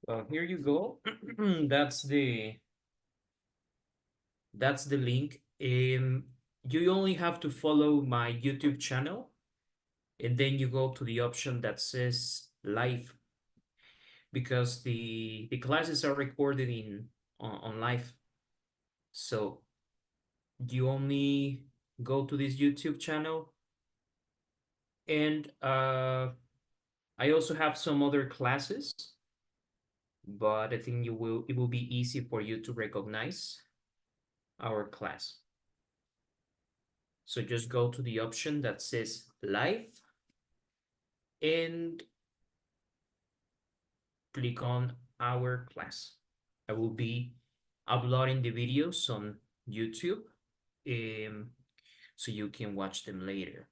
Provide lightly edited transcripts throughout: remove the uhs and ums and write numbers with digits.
Well, here you go. That's the link. You only have to follow my YouTube channel, and then you go to the option that says live, because the classes are recorded on live. So you only go to this YouTube channel, and I also have some other classes, but I think it will be easy for you to recognize our class. So just go to the option that says live and click on our class. I will be uploading the videos on YouTube, um, so you can watch them later.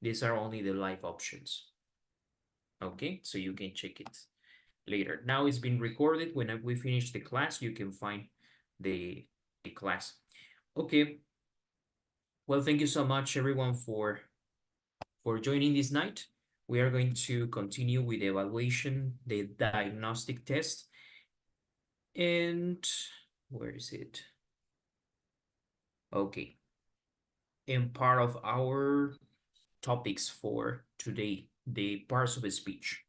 These are only the live options. Okay, so you can check it later. Now it's been recorded. When we finish the class, you can find the class. Okay, well, thank you so much everyone for joining this night. We are going to continue with the evaluation, the diagnostic test. And where is it? Okay. And part of our topics for today, the parts of speech.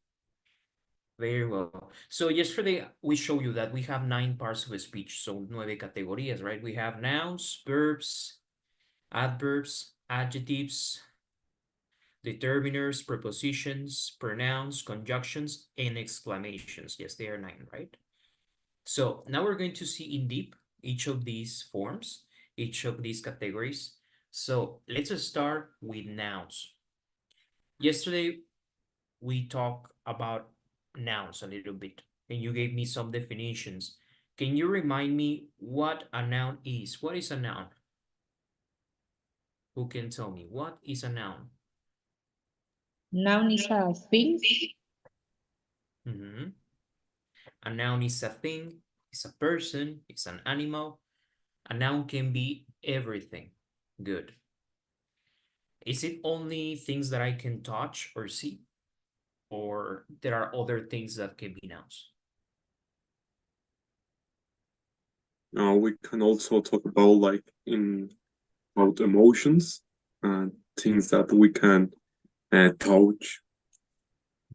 Very well. So yesterday we showed you that we have 9 parts of speech, so 9 categorías, right? We have nouns, verbs, adverbs, adjectives, determiners, prepositions, pronouns, conjunctions, and exclamations. Yes, they are 9, right? So now we're going to see in deep each of these forms, each of these categories. So let's start with nouns. Yesterday, we talked about nouns a little bit, and you gave me some definitions. Can you remind me what a noun is? What is a noun? Who can tell me what is a noun? Noun is a thing. Mhm. A noun is a thing, it's a person, it's an animal. A noun can be everything. Good. Is it only things that I can touch or see? Or there are other things that can be nouns? We can also talk about like in about emotions and things that we can touch.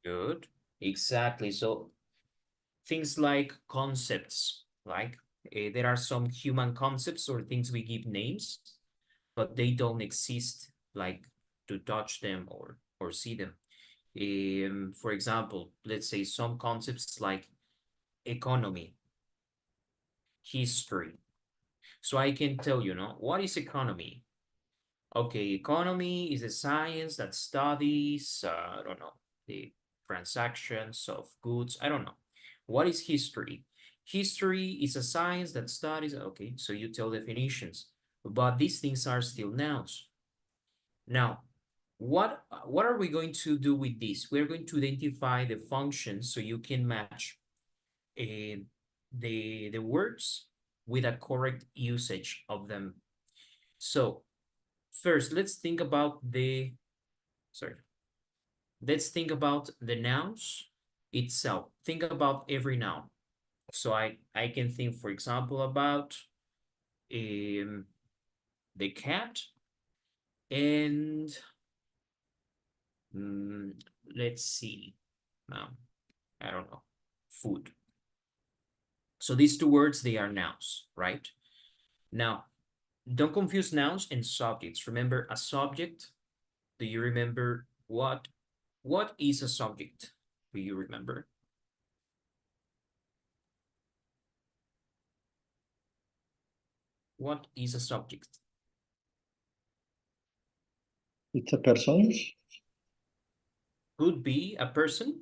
Good. Exactly. So things like concepts, like there are some human concepts or things we give names, but they don't exist, like to touch them or see them. For example, let's say some concepts like economy, history. So I can tell you, no, what is economy? Okay, economy is a science that studies, I don't know, the transactions of goods. I don't know. What is history? History is a science that studies, okay, so you tell definitions, but these things are still nouns. Now, what are we going to do with this? We're going to identify the functions so you can match uh, the words with a correct usage of them. So first, sorry, let's think about the nouns itself. Think about every noun. So I can think, for example, about um, the cat and mm, let's see, now, I don't know, food. So these two words, they are nouns, right? Now, don't confuse nouns and subjects. Remember a subject. Do you remember what is a subject? Do you remember? What is a subject? It's a person. Could be a person,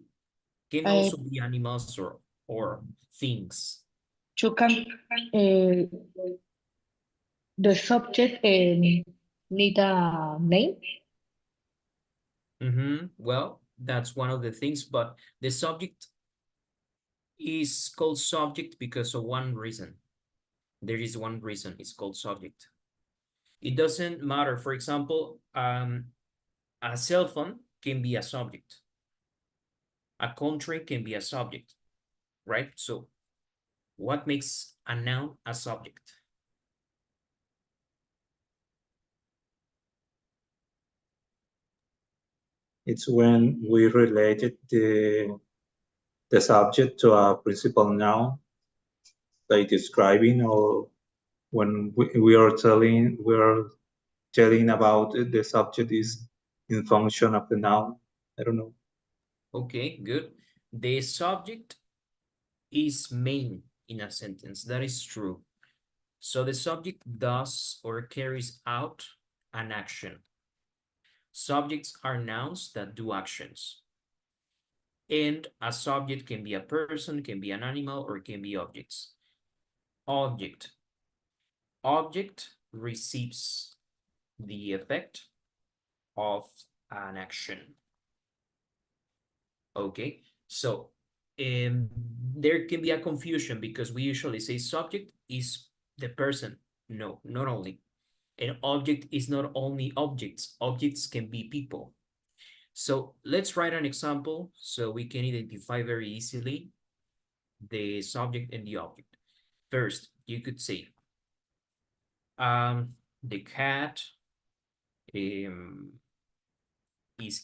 can Uh, also be animals or things. you can the subject need a name. Well, that's one of the things, but the subject is called subject because of one reason. There is one reason it's called subject. It doesn't matter. For example, a cell phone can be a subject. A country can be a subject. right? So what makes a noun a subject? It's when we related the subject to a principal noun, like describing, or when we are telling about the subject is in function of the noun. I don't know. Okay, good. The subject is main in a sentence. That is true. So the subject does or carries out an action. Subjects are nouns that do actions. And a subject can be a person, can be an animal, or can be objects. Object. Object receives the effect of an action. Okay, so there can be a confusion because we usually say subject is the person. No, not only. An object is not only objects. Objects can be people. So let's write an example so we can identify very easily the subject and the object. First, you could say, the cat is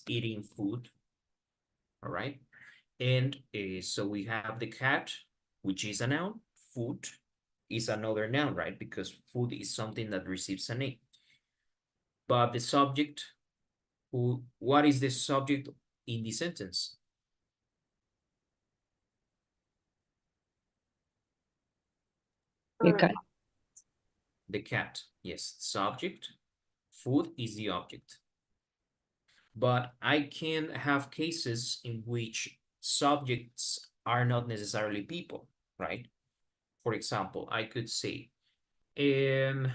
eating food, all right? And so we have the cat, which is a noun. Food is another noun, right? Because food is something that receives a name. But the subject, what is the subject in the sentence? The cat. The cat, yes, subject. Food is the object. But I can have cases in which subjects are not necessarily people, right? For example, I could say, the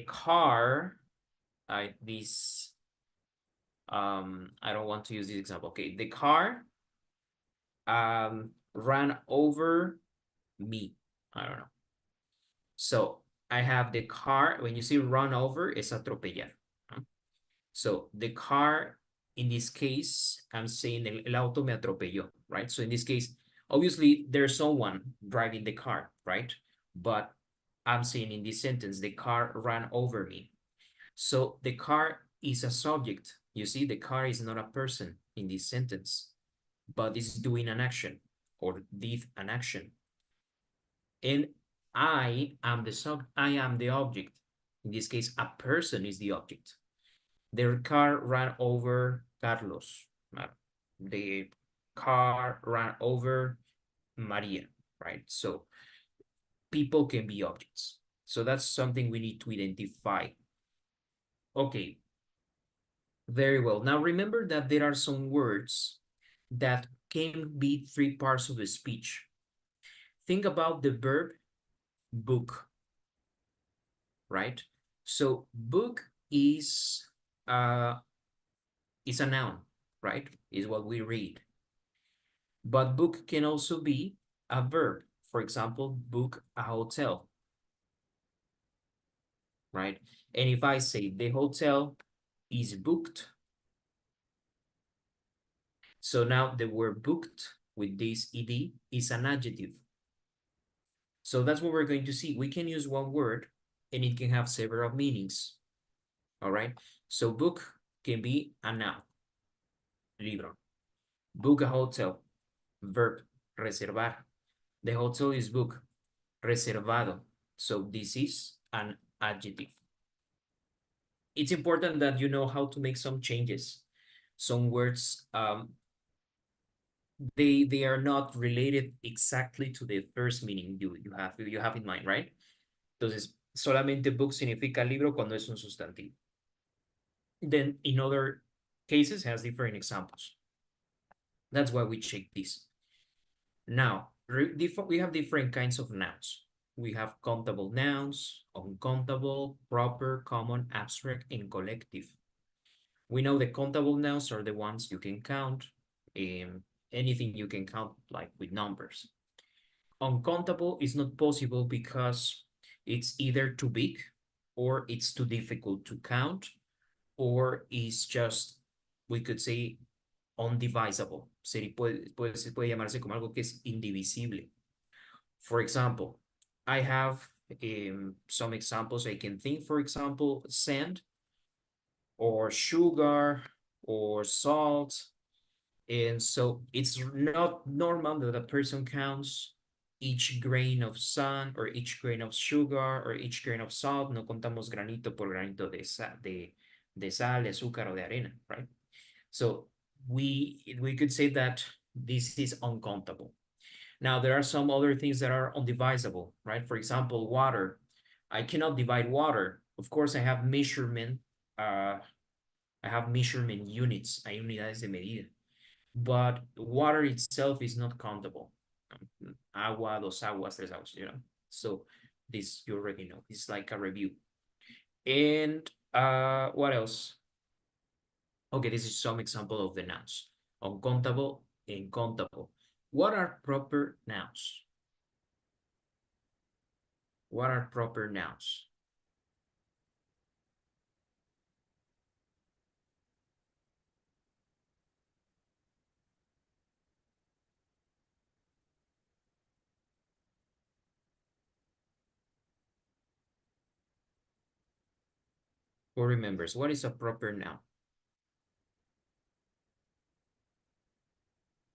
car, I don't want to use this example. Okay, the car ran over me. I don't know. So I have the car, when you see run over, es atropellar. So the car, in this case, I'm saying el auto me atropelló, right? So in this case, obviously there's someone driving the car, right? But I'm saying in this sentence, the car ran over me. So the car is a subject. You see, the car is not a person in this sentence, but is doing an action or did an action. And I am the object. In this case, a person is the object. Their car ran over Carlos. The car ran over Maria, right? So people can be objects. So that's something we need to identify. Okay. Very well. Now remember that there are some words that can be three parts of the speech. Think about the verb book, right? So book is a noun, right? Is what we read. But book can also be a verb. For example, book a hotel, right? And if I say the hotel is booked, so now the word booked with this ed is an adjective. So that's what we're going to see. We can use one word and it can have several meanings. All right. So book can be a noun. Libro. Book a hotel. Verb. Reservar. The hotel is booked. Reservado. So this is an adjective. It's important that you know how to make some changes. Some words, they are not related exactly to the first meaning you have in mind, right? Entonces, solamente book significa libro cuando es un sustantivo. Then in other cases has different examples. That's why we check this. Now, we have different kinds of nouns. We have countable nouns, uncountable, proper, common, abstract, and collective. We know the countable nouns are the ones you can count. Anything you can count, like with numbers. Uncountable is not possible because it's either too big or it's too difficult to count, or it's just, we could say, undivisible. Puede llamarse como algo que es indivisible. For example, I have some examples I can think. For example, sand or sugar or salt. And so it's not normal that a person counts each grain of sand or each grain of sugar or each grain of salt. No contamos granito por granito de sal, de azúcar o de arena, right? So we could say that this is uncountable. Now, there are some other things that are undivisible, right? For example, water. I cannot divide water. Of course, I have measurement units, hay unidades de medida. But water itself is not countable. Agua, dos aguas, tres aguas, you know? So this you already know. It's like a review. And what else? Okay, this is some example of the nouns. Uncountable and countable. What are proper nouns? What are proper nouns? Who remembers? What is a proper noun?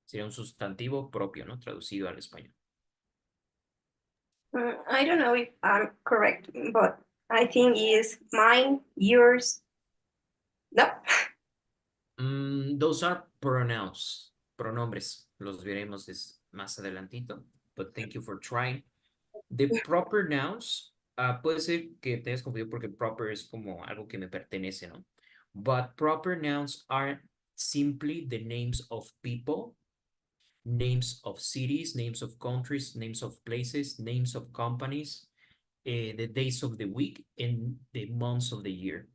Sería un sustantivo propio, ¿no? Traducido al español. I don't know if I'm correct, but I think is mine, yours. No. Those are pronouns, pronombres. Los veremos más adelantito, but thank you for trying. The proper nouns, puede ser que te hayas confundido porque proper es como algo que me pertenece, ¿no? But proper nouns are simply the names of people, names of cities, names of countries, names of places, names of companies, the days of the week, and the months of the year.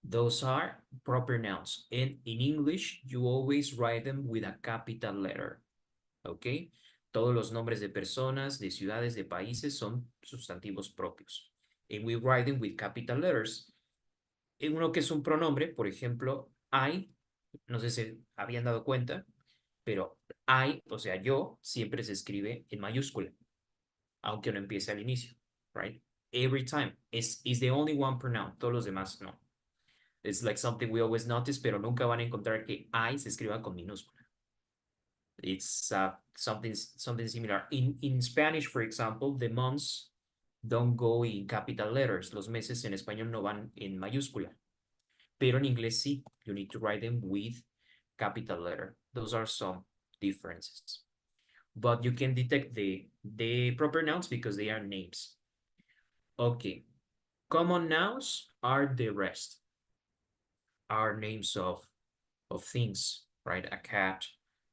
Those are proper nouns. And in English, you always write them with a capital letter. Okay? Todos los nombres de personas, de ciudades, de países son sustantivos propios. And we write them with capital letters. En uno que es un pronombre, por ejemplo, I, no sé si habían dado cuenta, pero I, o sea, yo, siempre se escribe en mayúscula, aunque no empiece al inicio, right? Every time. Is the only one pronoun. Todos los demás no. It's like something we always notice, pero nunca van a encontrar que I se escriba con minúscula. It's something similar. In Spanish, for example, the months don't go in capital letters. Los meses en español no van en mayúscula. Pero en inglés sí. You need to write them with capital letter. Those are some differences. But you can detect the proper nouns because they are names. Okay. Common nouns are the rest. Are names of things, right? A cat,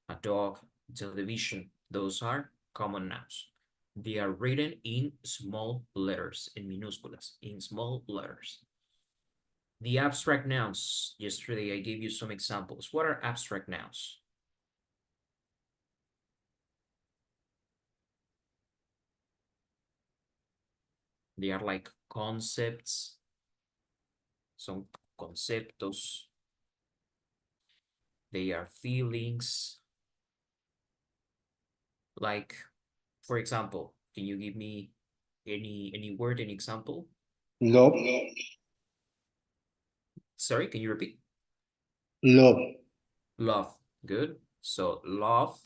a dog, television. Those are common nouns. They are written in small letters, in minúsculas, in small letters. The abstract nouns, yesterday I gave you some examples. What are abstract nouns? They are like concepts, son conceptos. They are feelings. Like, for example, can you give me any word, any example? Love. Sorry, can you repeat? Love. Love, good. So love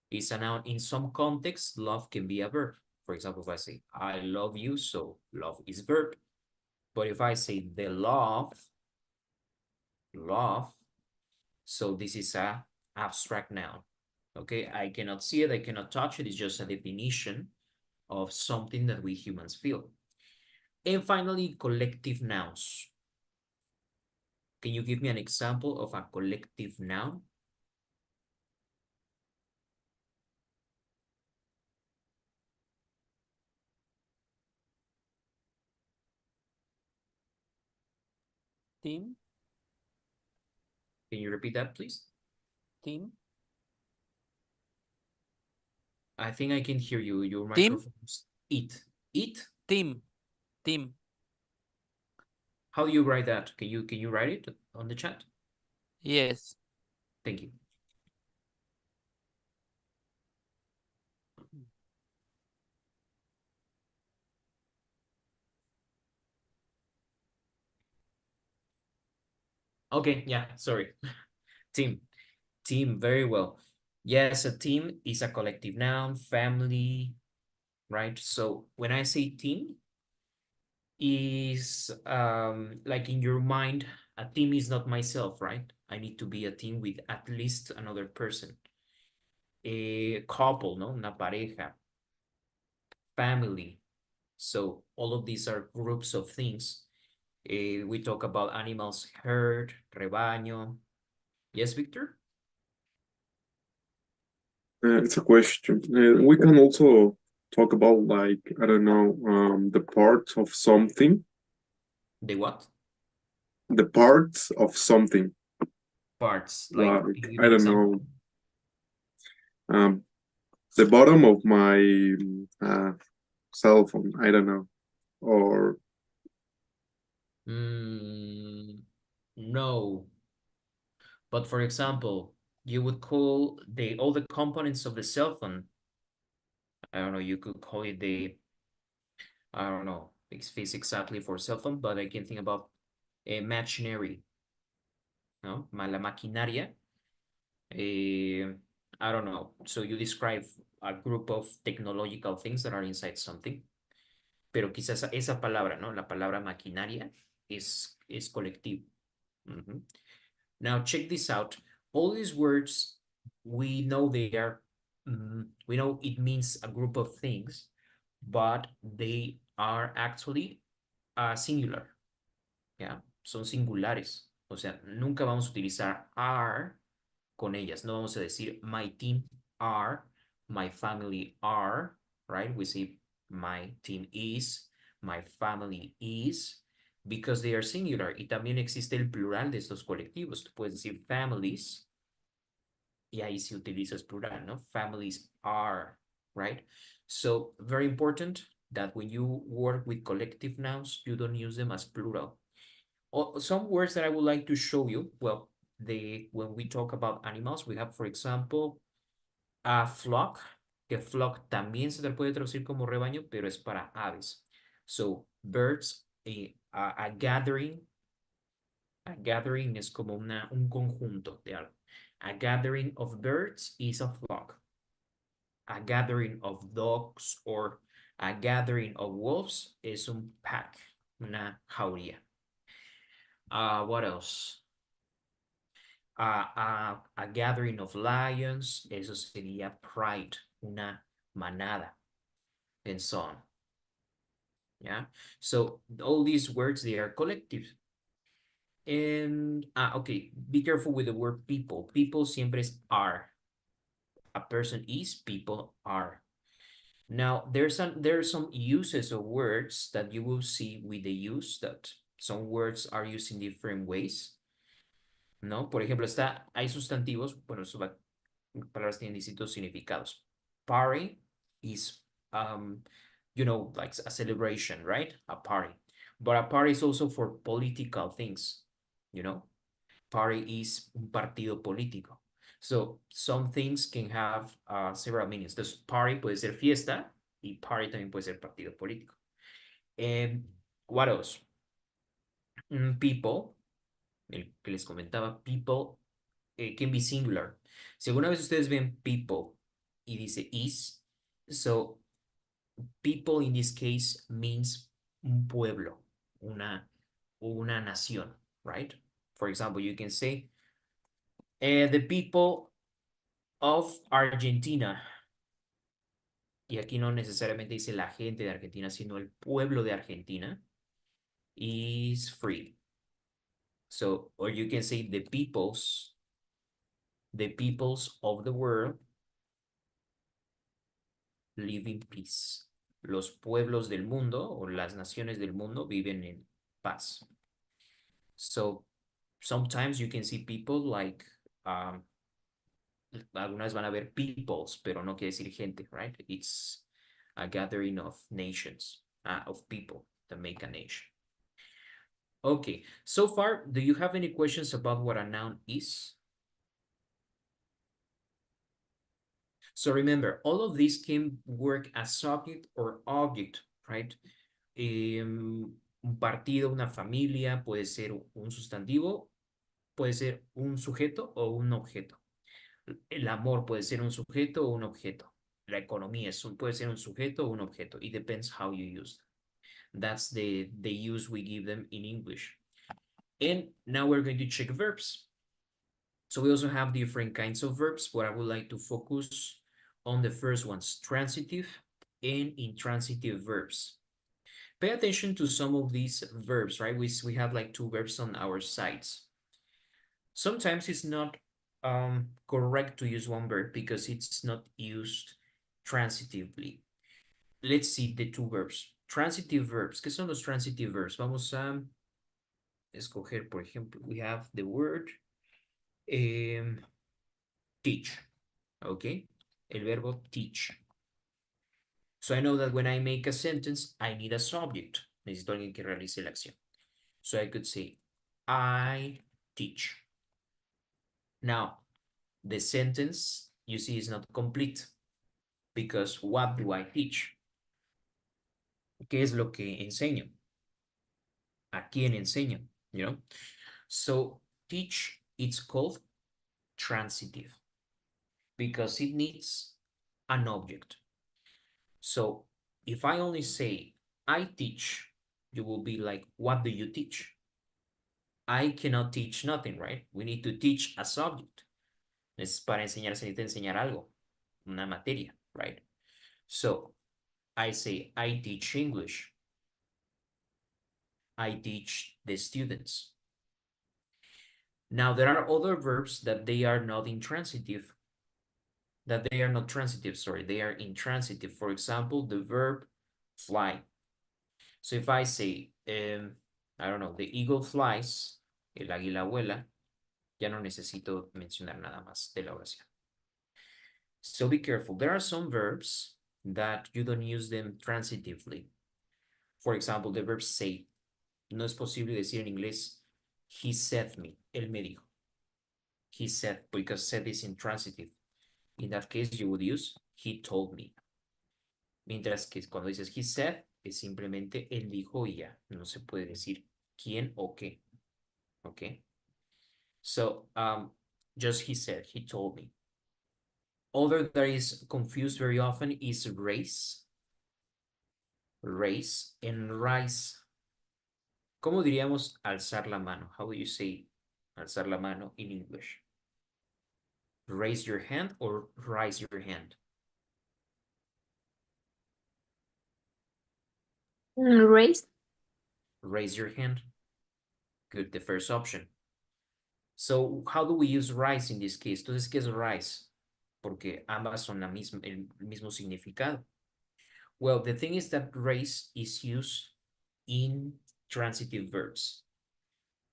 is a noun. In some contexts, love can be a verb. For example, if I say, I love you, so love is verb. But if I say the love, so this is a abstract noun. Okay, I cannot see it, I cannot touch it. It's just a definition of something that we humans feel. And finally, collective nouns. Can you give me an example of a collective noun? Team. Can you repeat that, please? Team. I think I can hear you. Your Team? microphone's it. It? Team. Team. How do you write that? Can you write it on the chat? Yes. Thank you. Okay, yeah, sorry. Team. Team, very well. Yes, a team is a collective noun, family, right? So when I say team, is like in your mind, a team is not myself, right? I need to be a team with at least another person. A couple, no? Una pareja. Family. So all of these are groups of things. We talk about animals, herd, rebaño. Yes, Victor? It's a question. We can also talk about like, I don't know, the parts of something. The what? The parts of something. Parts. Like, Like, can you give I an don't know, example? the bottom of my cell phone, I don't know. Or No. But for example, you would call all the components of the cell phone. I don't know, you could call it I don't know, it's exactly for cell phone, but I can think about a machinery, no? La maquinaria. I don't know. So you describe a group of technological things that are inside something. Pero quizás esa palabra, ¿no? La palabra maquinaria es colectivo. Now check this out. All these words, we know they are, we know it means a group of things, but they are actually singular. ¿Ya? Son singulares. O sea, nunca vamos a utilizar are con ellas. No vamos a decir my team are, my family are, right? We say my team is, my family is, because they are singular. Y también existe el plural de estos colectivos. Tú puedes decir families, y ahí sí utilizas plural, ¿no? Families are, right? So, very important that when you work with collective nouns, you don't use them as plural. Some words that I would like to show you, well, when we talk about animals, we have, for example, a flock, que flock también se le puede traducir como rebaño, pero es para aves. So, birds, a gathering es como un conjunto de algo. A gathering of birds is a flock. A gathering of dogs or a gathering of wolves es un pack, una jauría. What else? A gathering of lions, eso sería pride, una manada, and so on. Yeah, so all these words, they are collective. And, okay, be careful with the word people. People siempre es are. A person is, people are. Now, there are some uses of words that you will see with the use that some words are used in different ways. ¿No? Por ejemplo, hay sustantivos, bueno, palabras tienen distintos significados. Party is, you know, like a celebration, right? A party. But a party is also for political things, you know? Party is un partido político. So some things can have several meanings. Entonces, party puede ser fiesta y party también puede ser partido político. And what else? People, el que les comentaba, people can be singular. Si alguna vez ustedes ven people y dice is, so people in this case means un pueblo, una nación, right? For example, you can say the people of Argentina. Y aquí no necesariamente dice la gente de Argentina, sino el pueblo de Argentina is free. So, or you can say the peoples of the world live in peace. Los pueblos del mundo o las naciones del mundo viven en paz. So sometimes you can see people like, algunas van a ver peoples, pero no quiere decir gente, right? It's a gathering of nations, of people that make a nation. Okay, so far, do you have any questions about what a noun is? So remember, all of these can work as subject or object, right? Un partido, una familia, puede ser un sustantivo, puede ser un sujeto o un objeto. El amor puede ser un sujeto o un objeto. La economía puede ser un sujeto o un objeto. It depends how you use them. That's the use we give them in English. And now we're going to check verbs. So we also have different kinds of verbs, but I would like to focus on the first ones, transitive and intransitive verbs. Pay attention to some of these verbs, right? We have like two verbs on our sides. Sometimes it's not correct to use one verb because it's not used transitively. Let's see the two verbs. Transitive verbs. ¿Qué son los transitive verbs? Vamos a escoger, por ejemplo, we have the word teach. Okay? El verbo teach. So I know that when I make a sentence, I need a subject. Necesito alguien que realice la acción. So I could say, I teach. Now, the sentence, you see, is not complete because what do I teach? ¿Qué es lo que enseño? ¿A quién enseño? You know? So teach, it's called transitive because it needs an object. So if I only say, I teach, you will be like, what do you teach? I cannot teach nothing, right? We need to teach a subject. Es para enseñar, se necesita enseñar algo, una materia, right? So I say, I teach English. I teach the students. Now there are other verbs that they are not intransitive, they are intransitive. For example, the verb fly. So if I say, I don't know, the eagle flies, el águila vuela, ya no necesito mencionar nada más de la oración. So be careful. There are some verbs that you don't use them transitively. For example, the verb say. No es posible decir en inglés, he said me, él me dijo. He said, because said is intransitive. In that case, you would use, he told me. Mientras que cuando dices he said, es simplemente él dijo y ya. No se puede decir quién o qué. Okay? So, just he said, he told me. Other that is confused very often is raise and rise. ¿Cómo diríamos alzar la mano? How do you say alzar la mano in English? Raise your hand or rise your hand? Raise. Raise your hand. Good, the first option. So, how do we use rise in this case? Entonces, ¿qué es rise? Porque ambas son el mismo significado. Well, the thing is that raise is used in transitive verbs.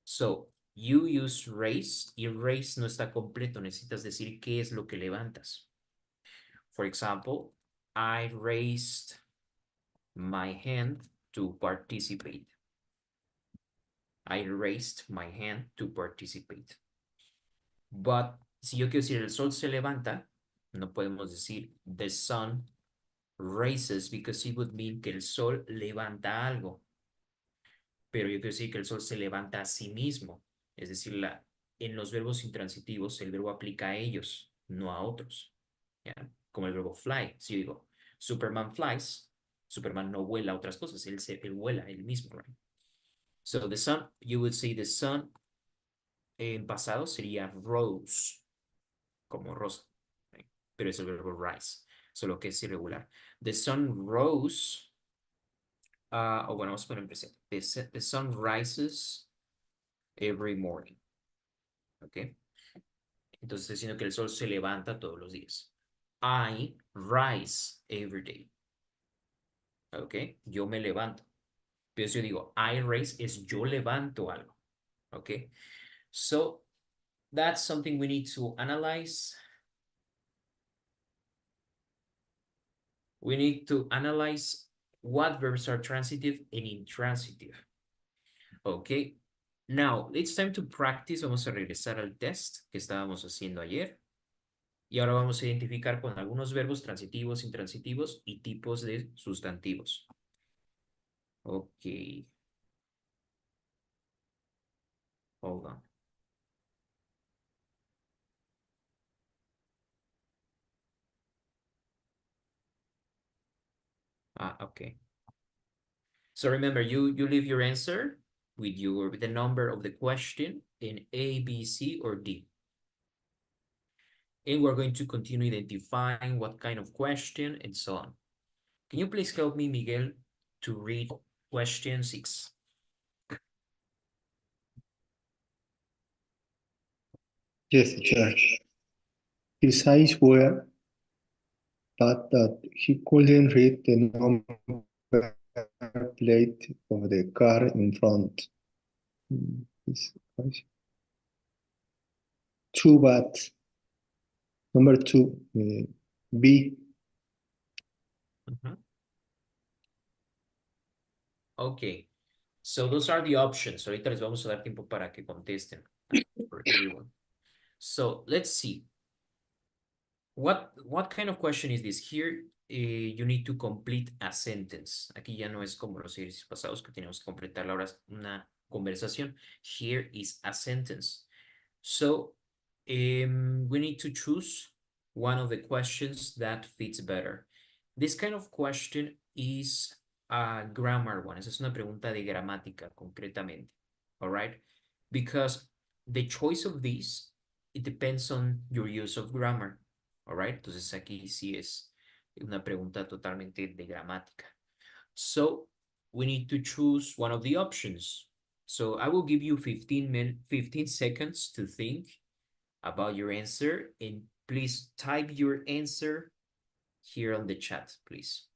So, you use raise y raise no está completo. Necesitas decir qué es lo que levantas. For example, I raised my hand to participate. I raised my hand to participate. But si yo quiero decir el sol se levanta, no podemos decir the sun rises because it would mean que el sol levanta algo. Pero yo quiero decir que el sol se levanta a sí mismo. Es decir, en los verbos intransitivos el verbo aplica a ellos, no a otros. ¿Ya? Como el verbo fly. Si yo digo Superman flies, Superman no vuela a otras cosas, él vuela él mismo. Right? So the sun, you would say the sun en pasado sería rose, como rosa. Right? Pero es el verbo rise, solo que es irregular. The sun rose. O bueno, vamos a poner en presente. The sun rises every morning. ¿Ok? Entonces estoy diciendo que el sol se levanta todos los días. I rise every day. ¿Ok? Yo me levanto. Pero si yo digo I raise, es yo levanto algo. ¿Ok? So, that's something we need to analyze. We need to analyze what verbs are transitive and intransitive. Okay, now it's time to practice. Vamos a regresar al test que estábamos haciendo ayer. Y ahora vamos a identificar con algunos verbos transitivos, intransitivos y tipos de sustantivos. Ok. Hold on. Okay. So remember, you leave your answer with the number of the question in A, B, C, or D. And we're going to continue identifying what kind of question and so on. Can you please help me, Miguel, to read question 6? Yes, teacher. His eyes were bad that he couldn't read the number plate of the car in front. His eyes. Too bad. Number 2, B. Okay, so those are the options. Ahorita les vamos a dar tiempo para que contesten for everyone. So let's see. What kind of question is this? Here, you need to complete a sentence. Aquí ya no es como los ejercicios pasados que teníamos que completar una conversación. Here is a sentence. So, we need to choose one of the questions that fits better. This kind of question is a grammar one. Esa es una pregunta de gramática, concretamente. All right? Because the choice of this, it depends on your use of grammar. All right? Entonces aquí sí es una pregunta totalmente de gramática. So, we need to choose one of the options. So I will give you 15 seconds to think about your answer, and please type your answer here on the chat, please.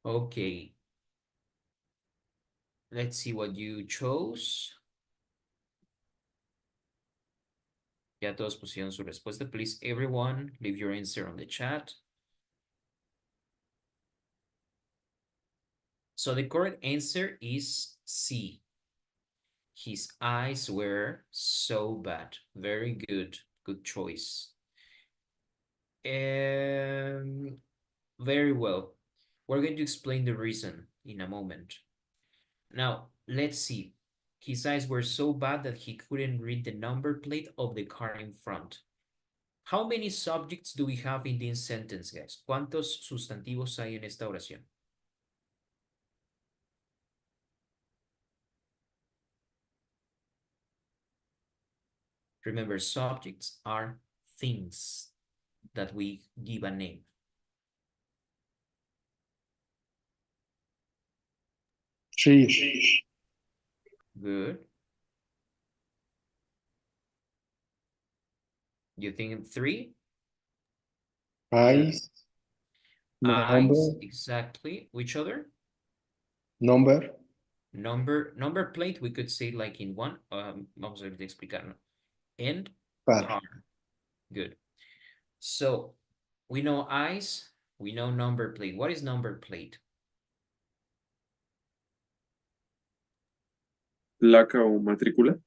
Okay. Let's see what you chose. Ya todos pusieron su respuesta. Please, everyone, leave your answer on the chat. So the correct answer is C. His eyes were so bad. Very good. Good choice. Very well. We're going to explain the reason in a moment. Now, let's see. His eyes were so bad that he couldn't read the number plate of the car in front. How many subjects do we have in this sentence, guys? ¿Cuántos sustantivos hay en esta oración? Remember, subjects are things that we give a name. Three. Good. You think 3? Eyes. Eyes, Number. exactly. Which other? Number. Number plate, we could say like in one. Vamos a explicarlo. And Car. car. Good. So we know eyes, we know number plate. What is number plate? Placa o matrícula.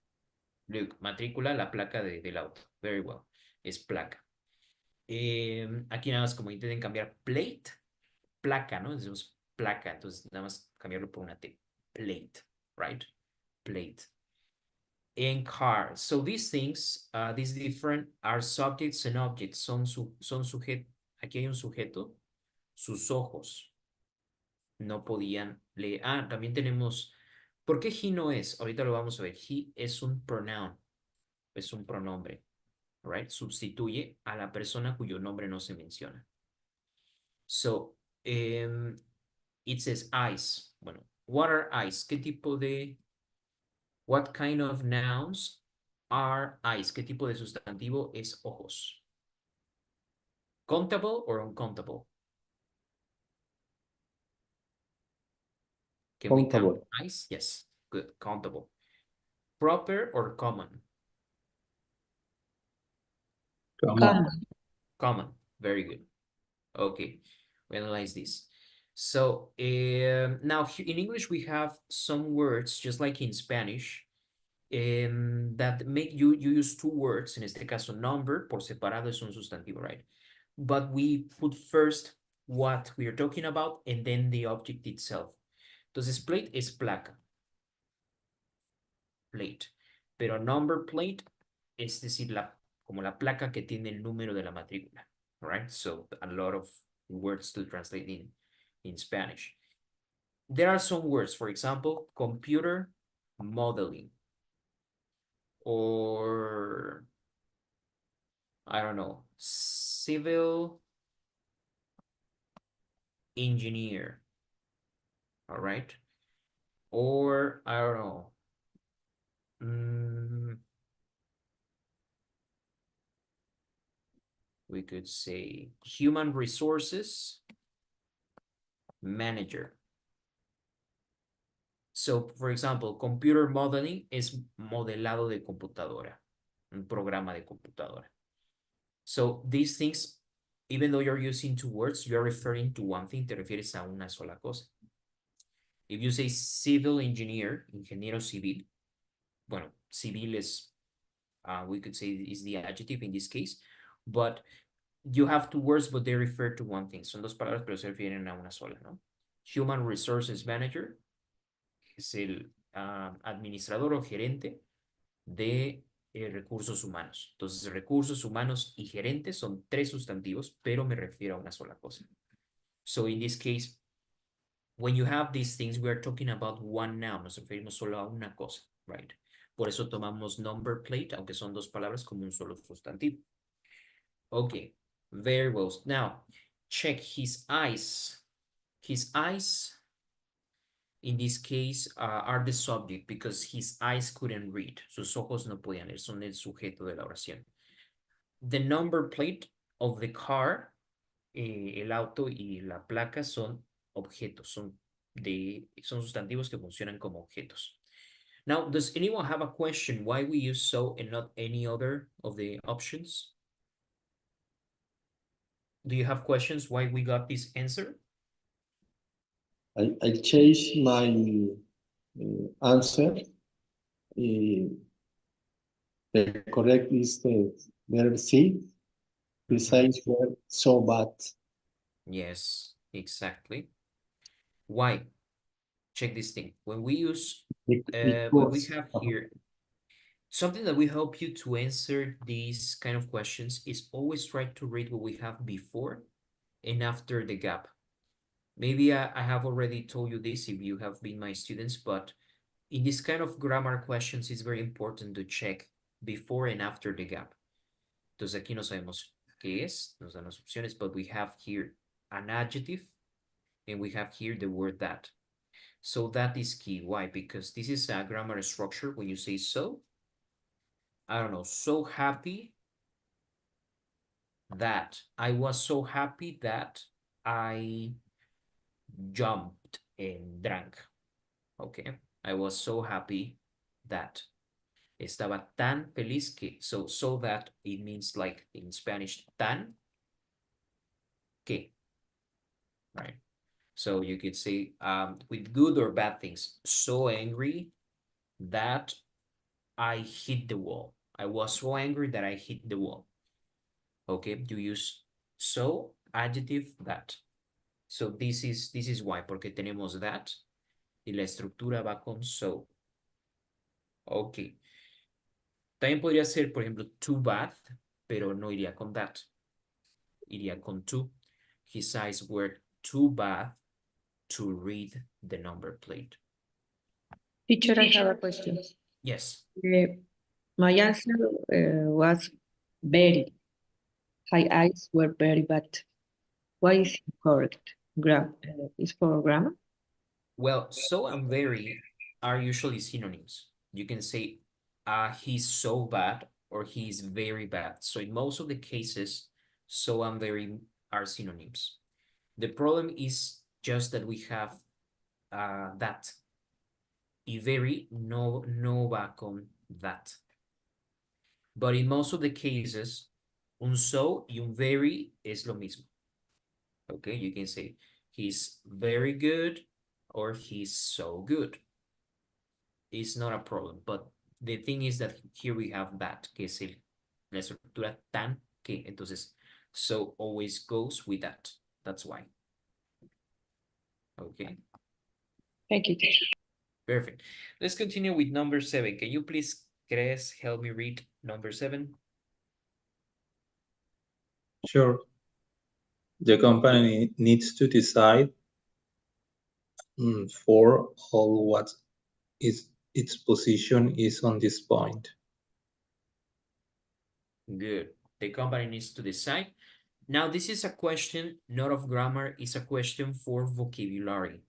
Look, matrícula, la placa del auto. Very well. Es placa. Aquí nada más como intenten cambiar plate, placa, ¿no? Decimos placa, entonces nada más cambiarlo por una T. Plate, right? Plate. And car. So these things, these different are subjects and objects. Son sujetos. Aquí hay un sujeto. Sus ojos no podían leer. También tenemos. ¿Por qué he no es? Ahorita lo vamos a ver. He es un pronoun. Es un pronombre. Right? Sustituye a la persona cuyo nombre no se menciona. So, it says eyes. Bueno, what are eyes? ¿Qué tipo de... What kind of nouns are eyes? ¿Qué tipo de sustantivo es ojos? Countable or uncountable? Can we count Countable. eyes? Yes, good, countable. Proper or common? Common. Common. Very good. Okay, we analyze this. So now in English we have some words just like in Spanish that make you use two words. En este caso, number por separado es un sustantivo, right? But we put first what we are talking about and then the object itself. Entonces, plate es placa. Plate. Pero number plate es decir, como la placa que tiene el número de la matrícula. Right? So a lot of words to translate in Spanish. There are some words, for example, computer modeling. Or, I don't know, civil engineer. All right. Or, I don't know. We could say human resources manager. So, for example, computer modeling es modelado de computadora, un programa de computadora. So, these things, even though you're using two words, you're referring to one thing, te refieres a una sola cosa. If you say civil engineer, ingeniero civil, bueno, civil is, we could say is the adjective in this case, but you have two words, but they refer to one thing. Son dos palabras, pero se refieren a una sola, ¿no? Human Resources Manager es el administrador o gerente de recursos humanos. Entonces, recursos humanos y gerente son tres sustantivos, pero me refiero a una sola cosa. So, in this case, when you have these things, we are talking about one noun. Nos referimos solo a una cosa, right? Por eso tomamos number plate, aunque son dos palabras, como un solo sustantivo. Okay, very well. Now, check his eyes. His eyes, in this case, are the subject because his eyes couldn't read. Sus ojos no podían leer, son el sujeto de la oración. The number plate of the car, el auto y la placa son objetos, son sustantivos que funcionan como objetos. Now, does anyone have a question why we use so and not any other of the options? Do you have questions why we got this answer? I changed my answer. The correct is the verb C. His eyes were so bad. Yes, exactly. Why? Check this thing. When we use, when we Because- have here, something that will help you to answer these kind of questions is always try to read what we have before and after the gap. Maybe I have already told you this if you have been my students, but in this kind of grammar questions, it's very important to check before and after the gap. Entonces aquí no sabemos qué es, nos dan las opciones, but we have here an adjective and we have here the word that. So that is key. Why? Because this is a grammar structure. When you say so, I don't know, so happy that, I was so happy that I jumped and drank. Okay, I was so happy that. Estaba tan feliz que, so that it means like in Spanish, tan que, right? So you could say with good or bad things, so angry that I hit the wall. I was so angry that I hit the wall. Okay, you use so, adjective, that. So this is why, porque tenemos that y la estructura va con so. Okay. También podría ser, por ejemplo, too bad, pero no iría con that. Iría con too. His eyes were too bad to read the number plate. Teacher, I have a question. Yes. My answer was very. My eyes were very bad. Why is it correct? Is for grammar? Well, so and very are usually synonyms. You can say he's so bad or he's very bad. So in most of the cases, so and very are synonyms. The problem is just that we have that. Y very no va con that. But in most of the cases, Un so y un very es lo mismo. Okay, you can say he's very good or he's so good. It's not a problem, but the thing is that here we have that, que es la estructura tan que, entonces, so always goes with that. That's why. Okay, Thank you, teacher. perfect. Let's continue with number 7. Can you please, Cres, help me read number 7? Sure. The company needs to decide for all what is its position is on this point. Good. The company needs to decide. Now, this is a question not of grammar, it's a question for vocabulary.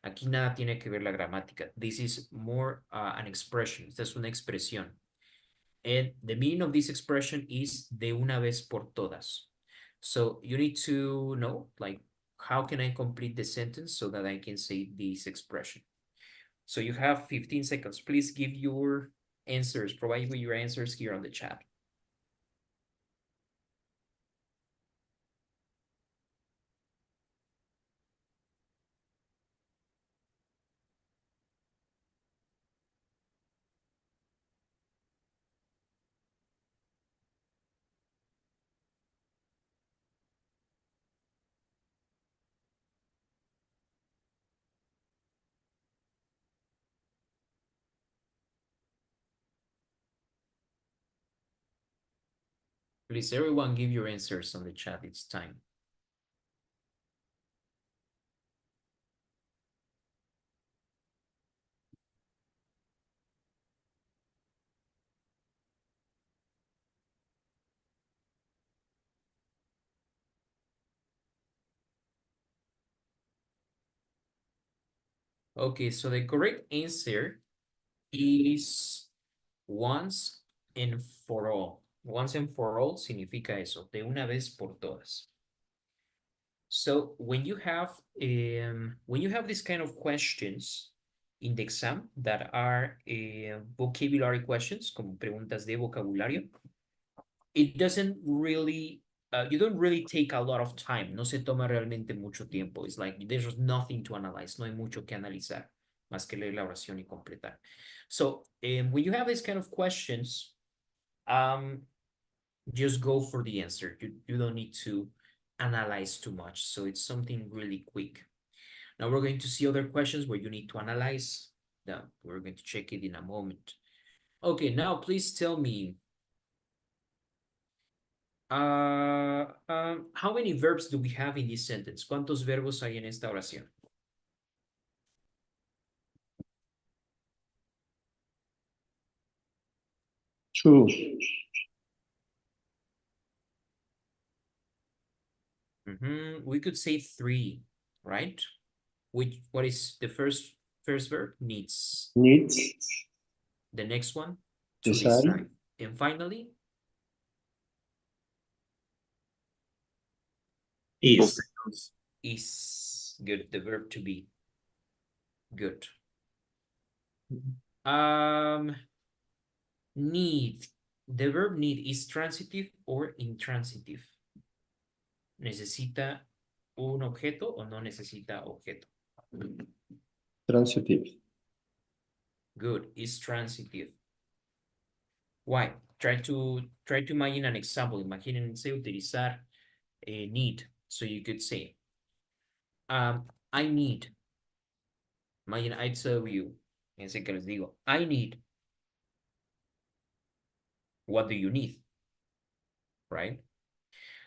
Aquí nada tiene que ver la gramática. This is more an expression. Esta es una expresión. And the meaning of this expression is de una vez por todas. So you need to know, like, how can I complete the sentence so that I can say this expression? So you have 15 seconds. Please give your answers, provide with your answers here on the chat. Please, everyone, give your answers on the chat. It's time. Okay, so the correct answer is once and for all. Once and for all significa eso, de una vez por todas. So when you have this kind of questions in the exam that are vocabulary questions, como preguntas de vocabulario, it doesn't really, you don't really take a lot of time. No se toma realmente mucho tiempo. It's like there's nothing to analyze. No hay mucho que analizar, más que leer la oración y completar. So when you have these kind of questions, just go for the answer. You don't need to analyze too much. So it's something really quick. Now we're going to see other questions where you need to analyze. We're going to check it in a moment. Okay, now please tell me, how many verbs do we have in this sentence? ¿Cuántos verbos hay en esta oración? Two. We could say 3, right? What is the first verb? Needs. Needs. The next one? To Decide. decide. And finally? Is. Is. Good. The verb to be. Good. Need. The verb need is transitive or intransitive. ¿Necesita un objeto o no necesita objeto? Transitive. Good. Is transitive. Why? Try to imagine an example. Imagínense utilizar need. So you could say, I need. Imagine I tell you, fíjense que les digo, I need. What do you need? Right?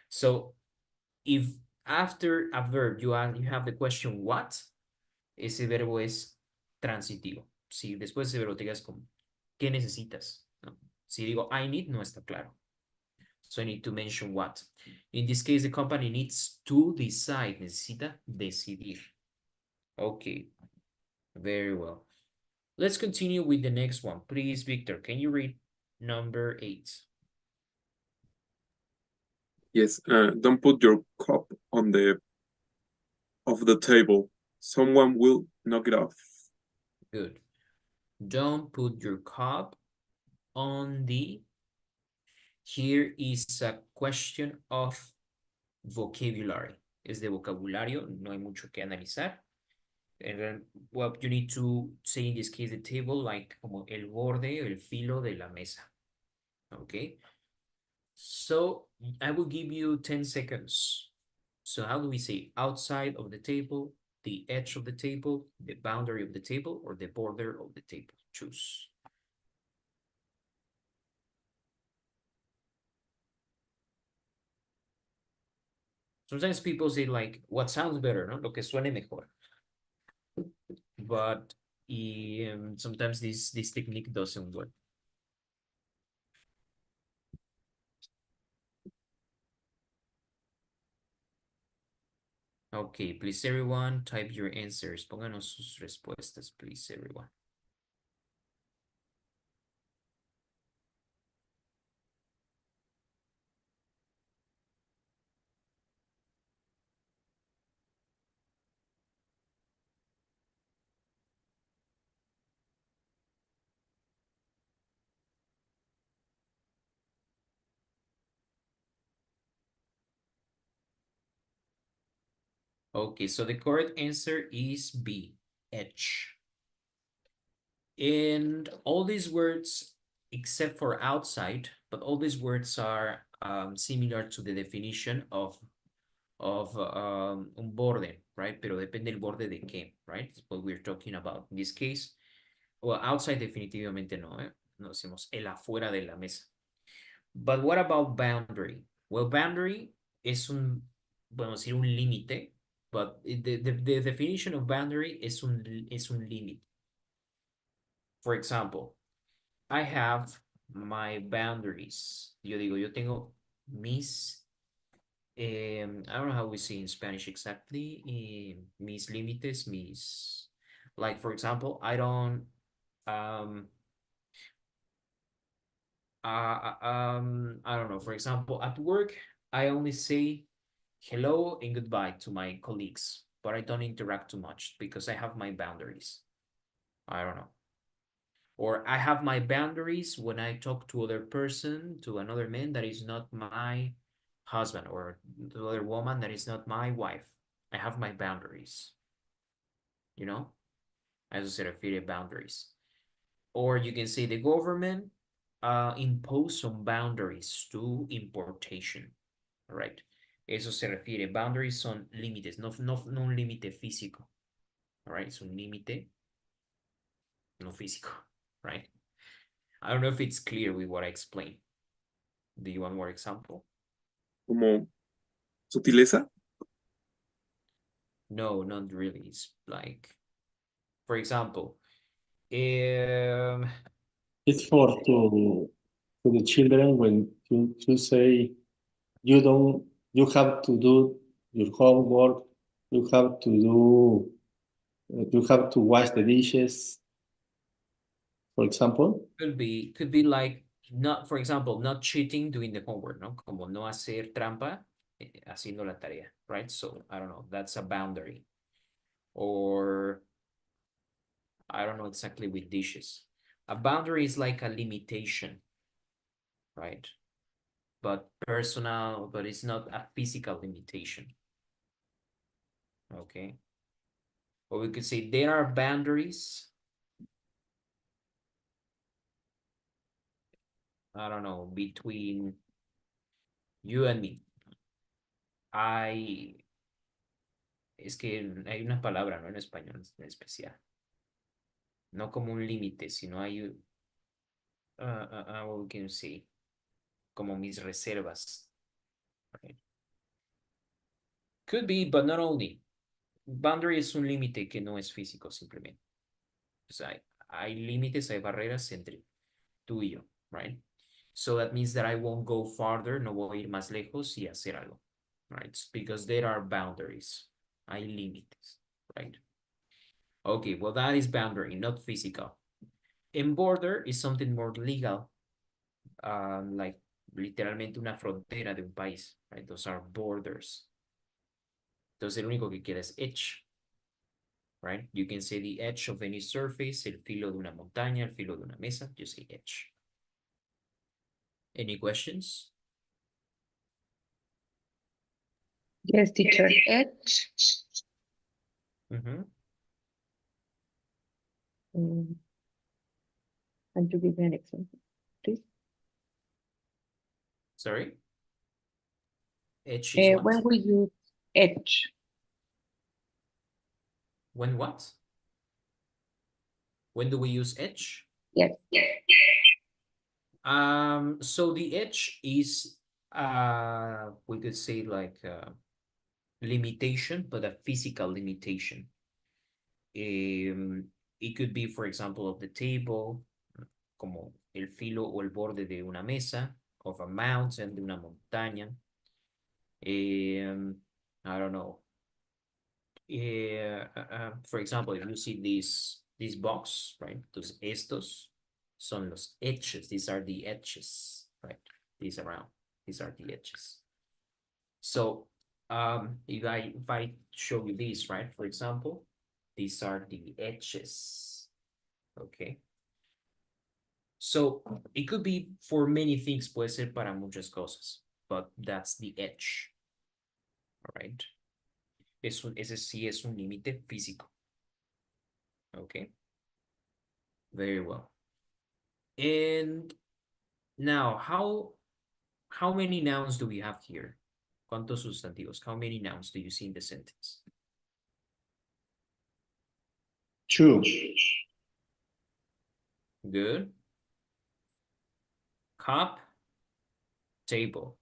So if after a verb you have the question what, ese verbo es transitivo. Si después ese verbo te digas como, ¿qué necesitas? ¿No? Si digo I need, no está claro. So I need to mention what. In this case, the company needs to decide. Necesita decidir. Okay. Very well. Let's continue with the next one. Please, Victor, can you read number 8? Yes, don't put your cup on the table. Someone will knock it off. Good. Don't put your cup on the Here is a question of vocabulary. Es de vocabulario, no hay mucho que analizar. And then, well, you need to say in this case the table like como el borde o el filo de la mesa. Okay. So I will give you 10 seconds. So how do we say outside of the table, the edge of the table, the boundary of the table, or the border of the table? Choose. Sometimes people say like, what sounds better, no? Lo que suene mejor. But sometimes this technique doesn't work. Okay, please everyone, type your answers. Pónganos sus respuestas, please everyone. Okay, so the correct answer is B, edge. And all these words, except for outside, but all these words are similar to the definition of un borde, right? Pero depende del borde de qué, right? It's what we're talking about. In this case, well, outside definitivamente no, ¿eh? No decimos el afuera de la mesa. But what about boundary? Well, boundary es podemos decir un límite, but the definition of boundary es un límite. For example, I have my boundaries. Yo tengo mis, I don't know how we say in Spanish exactly, mis límites, like for example, I don't, I don't know, for example, at work, I only say hello and goodbye to my colleagues, but I don't interact too much because I have my boundaries. I don't know. Or I have my boundaries when I talk to another man that is not my husband, or to other woman that is not my wife. I have my boundaries. You know? Eso se refiere boundaries. Or you can say the government impose some boundaries to importation. All right? Eso se refiere. Boundaries son límites, no un límite físico. All right? Es un límite no físico, right? I don't know if it's clear with what I explained. Do you want more example? Como sutileza. No, not really. It's like, for example, It's for to the children when you say you have to do your homework, you have to wash the dishes, for example. could be like, not, for example, not cheating doing the homework, no? Como no hacer trampa haciendo la tarea, right? So, I don't know, that's a boundary. Or, I don't know exactly with dishes. A boundary is like a limitation, right? But personal, but it's not a physical limitation. Okay. Or we could say there are boundaries. I don't know, between you and me. Es que hay una palabra, ¿no? En español en especial. No como un límite, sino hay, what we can say, como mis reservas. Right? Could be, but not only. Boundary es un límite que no es físico, simplemente. O sea, hay límites, hay barreras entre tú y yo, right? So that means that I won't go farther, no voy a ir más lejos y hacer algo, right? Because there are boundaries. Hay límites, right? Okay, well, that is boundary, not physical. And border is something more legal, like literalmente una frontera de un país, right? Those are borders. Entonces, el único que queda es edge, right? You can say the edge of any surface, el filo de una montaña, el filo de una mesa, you say edge. Any questions? Yes, teacher. Edge. Mm-hmm. Can you give me an example, please? Sorry? Edge is When what? we use edge, When what? When do we use edge? yes. So the edge is we could say like limitation, but a physical limitation. It could be, for example, of the table, como el filo o el borde de una mesa, of a mountain, de una montaña. I don't know. For example, if you see this box, right? Estos son los edges. These are the edges, right? These are the edges. So if I show you this, right? For example, these are the edges. Okay. So it could be for many things, puede ser para muchas cosas, but that's the edge. All right. Ese sí es un límite físico. Okay. Very well. And now, how many nouns do we have here? ¿Cuántos sustantivos? How many nouns do you see in the sentence? 2. Good. Cup, table.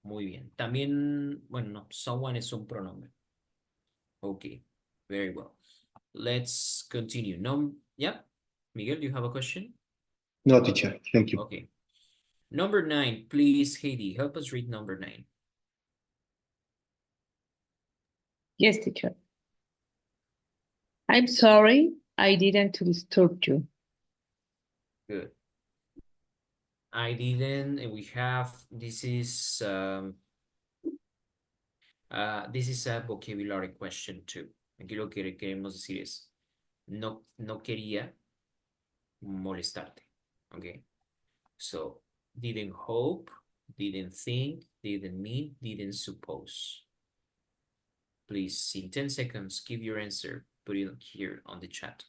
Muy bien. También, bueno, no, someone es un pronombre. Okay, very well. Let's continue. Yeah, Miguel, do you have a question? No, teacher. Thank you. Okay. Number 9, please, Heidi, help us read number 9. Yes, teacher. I'm sorry, I didn't disturb you. Good. I didn't, and we have, this is a vocabulary question too. Aquí lo que queremos decir es, no quería molestarte, okay? So, didn't hope, didn't think, didn't mean, didn't suppose. Please, in 10 seconds, give your answer, put it here on the chat.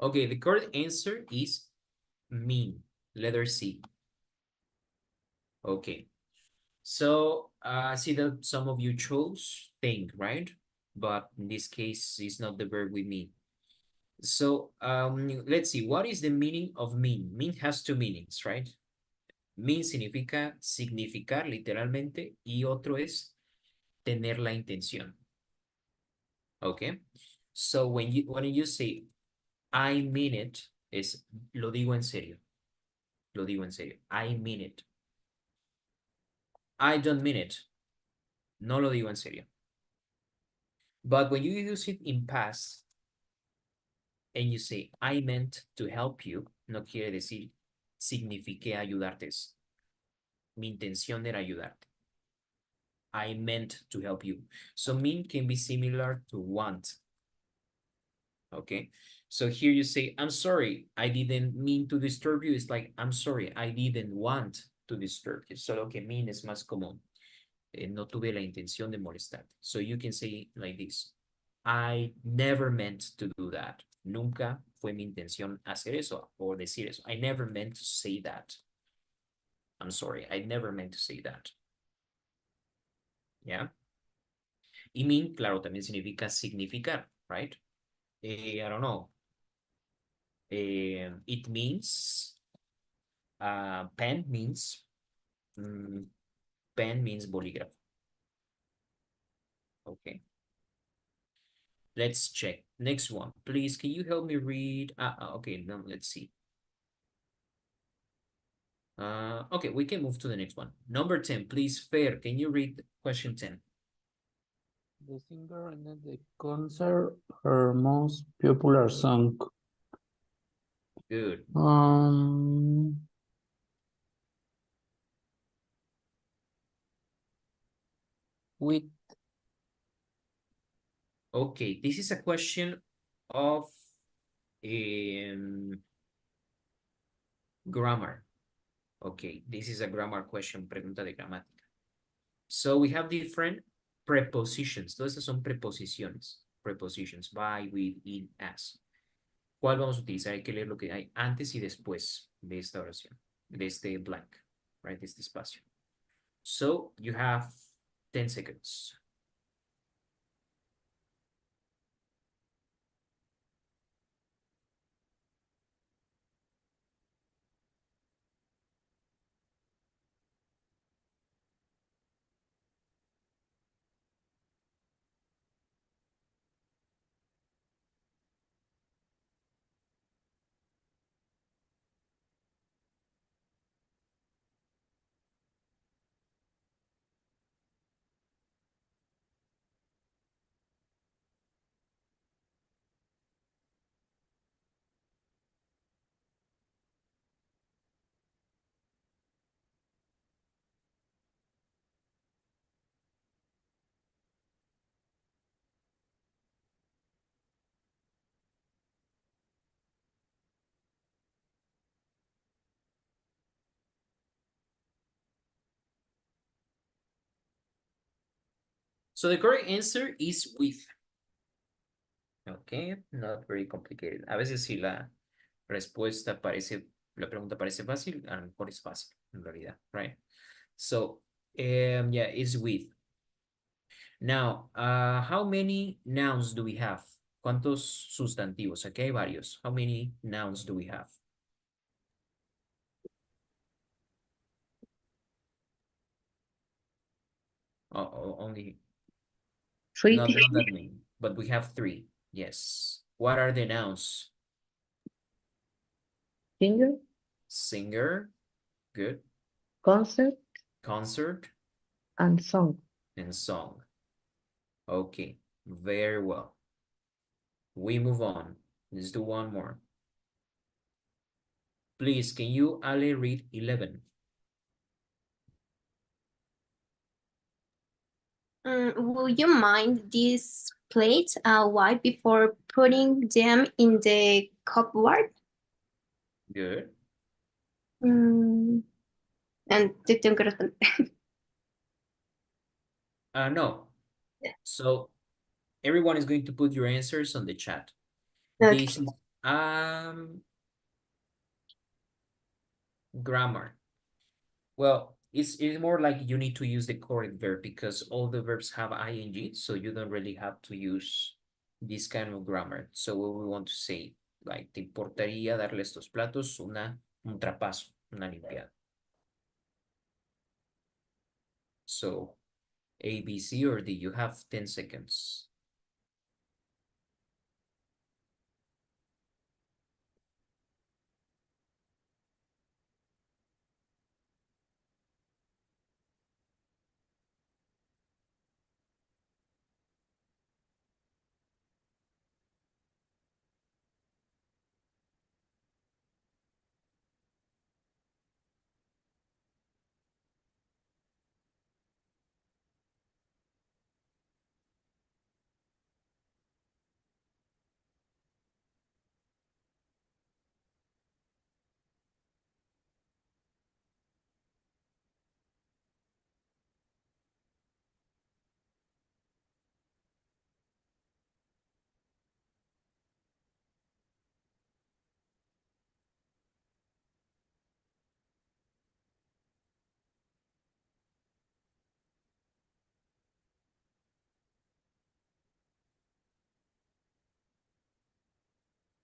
Okay, the correct answer is mean, letter C. Okay, so I see that some of you chose think, right? But in this case, it's not the verb we mean. So let's see, what is the meaning of mean? Mean has two meanings, right? Mean significa significar literalmente y otro es tener la intención. Okay, so when you say I mean it, es lo digo en serio. Lo digo en serio. I mean it. I don't mean it. No lo digo en serio. But when you use it in past and you say I meant to help you, no quiere decir signifiqué ayudarte. Mi intención era ayudarte. I meant to help you. So mean can be similar to want. Okay, so here you say, I'm sorry, I didn't mean to disturb you. It's like, I'm sorry, I didn't want to disturb you. Solo que mean es más común. No tuve la intención de molestarte. So you can say like this, I never meant to do that. Nunca fue mi intención hacer eso o decir eso. I never meant to say that. I'm sorry, I never meant to say that. Yeah. Y mean, claro, también significa significar, right? I don't know. It means, pen means, pen means bolígrafo. Okay. Let's check. Next one, please. Can you help me read? Okay, now let's see. Okay, we can move to the next one. Number 10, please. Fair, can you read question 10? The singer and the concert, her most popular song. Good. With Okay, this is a question of grammar. Okay, this is a grammar question, pregunta de gramática. So we have different prepositions. Todas estas son preposiciones. Prepositions, by, with, in, as. ¿Cuál vamos a utilizar? Hay que leer lo que hay antes y después de esta oración, de este blank, right? De este espacio. So you have 10 seconds. So the correct answer is with. Okay, not very complicated. A veces si la respuesta parece, la pregunta parece fácil, a lo mejor es fácil en realidad, right? So, yeah, it's with. Now, how many nouns do we have? ¿Cuántos sustantivos? Aquí hay varios. How many nouns do we have? Only, Three. not that many, but we have 3. Yes. What are the nouns? Singer, Singer, good. concert, Concert, and song. and song. Okay, very well. We move on. Let's do one more. Please, can you, Ale, read 11? Will you mind these plates white before putting them in the cupboard? Good. And te tengo que responder. No. So everyone is going to put your answers on the chat. Okay. This is grammar. Well, it's more like you need to use the correct verb because all the verbs have ing, so you don't really have to use this kind of grammar. So what we want to say, like, ¿te importaría darle estos platos un trapazo, una limpiada? So A, B, C, or D, you have 10 seconds.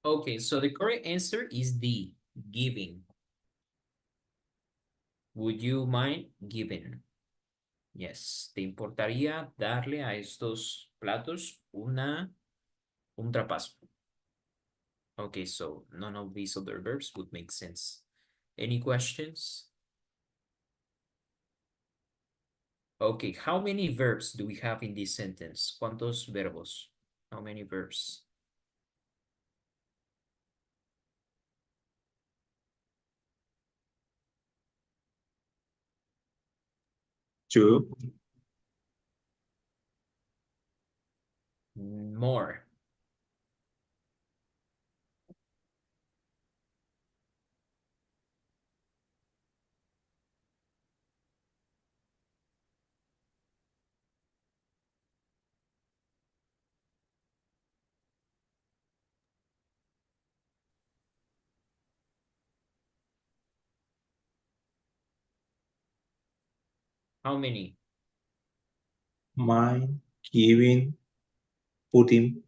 Okay, so the correct answer is D, giving. Would you mind giving? Yes, ¿te importaría darle a estos platos un trapazo? Okay, so none of these other verbs would make sense. Any questions? Okay, how many verbs do we have in this sentence? ¿Cuántos verbos? How many verbs? Two, More. How many? mind, giving, putting.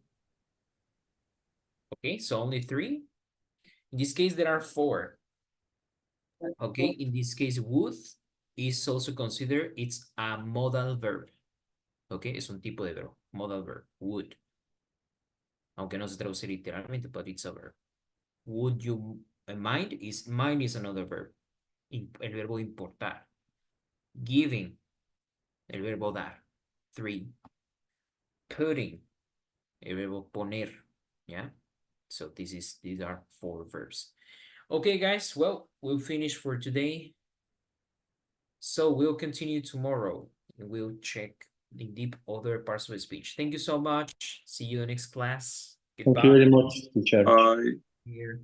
Okay, so only 3. In this case, there are 4. Okay, in this case, would is also considered, it's a modal verb. Okay, es un tipo de verbo, modal verb, would. Aunque no se traduce literalmente, but it's a verb. Would you mind is another verb. El verbo importar. Giving, el verbo dar. 3. Putting, el verbo poner. Yeah. So these are 4 verbs. Okay, guys. Well, we'll finish for today. So we'll continue tomorrow and we'll check in deep other parts of the speech. Thank you so much. See you in the next class. Thank you Goodbye. very much, teacher. I Here.